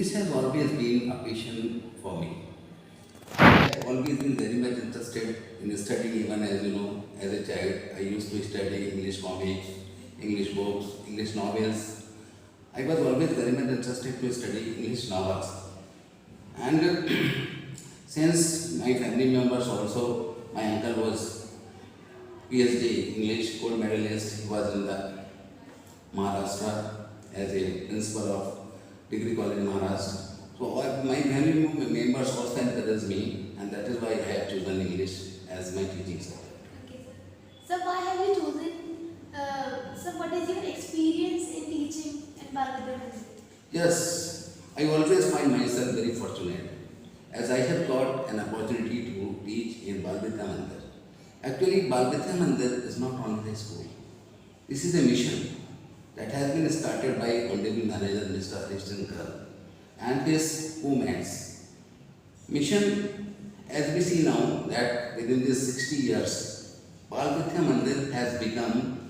English has always been a passion for me. I have always been very much interested in studying, even as a child. I used to study English comics, English books, English novels. I was always very much interested to study English novels. And since my family members also, my uncle was PhD English gold medalist. He was in the Maharashtra as a principal of degree college in Maharashtra. So my family members also encouraged me, and that is why I have chosen English as my teaching subject. Okay, sir. So why have you chosen? What is your experience in teaching in Balvidya? Yes, I always find myself very fortunate as I have got an opportunity to teach in Balvidya Mandir. Actually, Balvidya Mandir is not only a school. This is a mission that has been started by Honorable Manager Mr. Harishchandra and his women's mission. As we see now that within these 60 years, Balvidya Mandir has become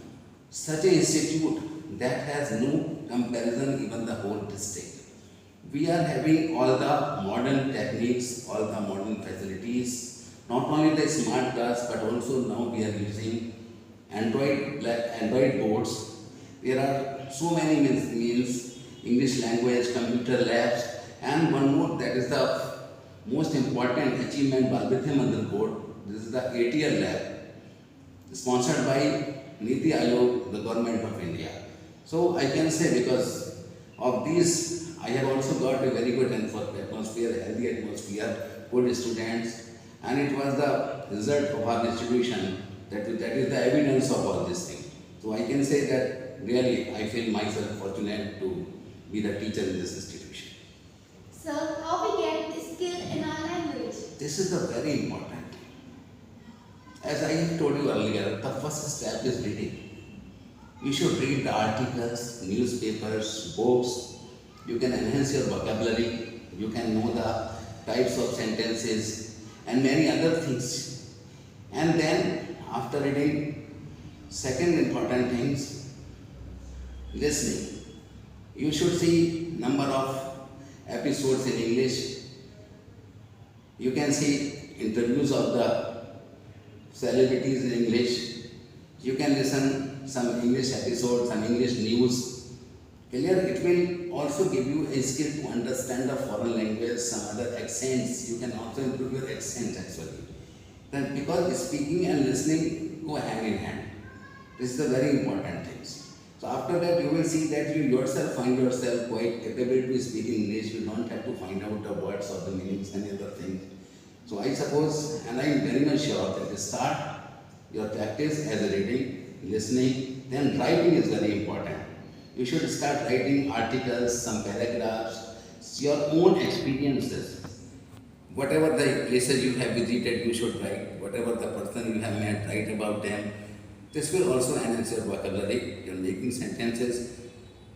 such an institute that has no comparison even the whole district. We are having all the modern techniques, all the modern facilities, not only the smart class but also now we are using Android boards. There are so many means English language, computer labs, and one more that is the most important achievement Balvidya Mandir board. This is the ATL lab, sponsored by Niti Aayog, the government of India. So I can say because of these, I have also got a very good atmosphere, healthy atmosphere, good students, and it was the result of our institution that is the evidence of all these things. So I can say that really I feel myself fortunate to be the teacher in this institution. Sir, how we get skill in our language? This is the very important. As I have told you earlier, the first step is reading. You should read the articles, newspapers, books. You can enhance your vocabulary. You can know the types of sentences and many other things. And then after reading, second important things, listening. You should see number of episodes in English. You can see interviews of the celebrities in English. You can listen some English episodes, some English news. Clear? It will also give you a skill to understand the foreign language, some other accents. You can also improve your accent actually. Then because speaking and listening go hand in hand. This is the very important things. So after that you will see that you yourself find yourself quite capable to speak English. You don't have to find out the words or the meanings and other things. So I suppose, and I am very much sure that you start your practice as a reading, listening, then writing is very important. You should start writing articles, some paragraphs, your own experiences. Whatever the places you have visited, you should write. Whatever the person you have met, write about them. This will also enhance your vocabulary, your making sentences.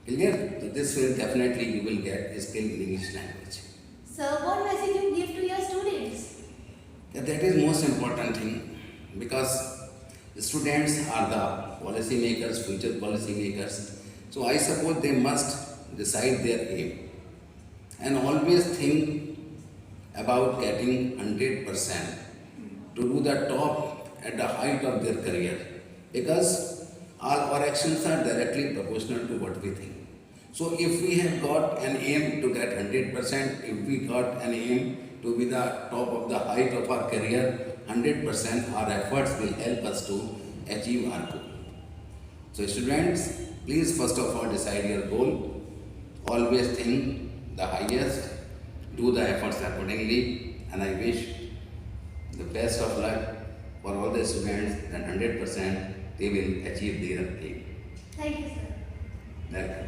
Clear? So this will definitely you will get a skill in English language. Sir, what message you give to your students? That is most important thing because students are the policy makers, future policy makers. So I suppose they must decide their aim and always think about getting 100% to do the top at the height of their career because all our actions are directly proportional to what we think. So if we have got an aim to get 100%, if we got an aim to be the top of the height of our career, 100% our efforts will help us to achieve our goal. So students, please first of all decide your goal. Always think the highest, do the efforts accordingly, and I wish the best of luck for all the students that 100% they will achieve their aim. Thank you, sir. Welcome.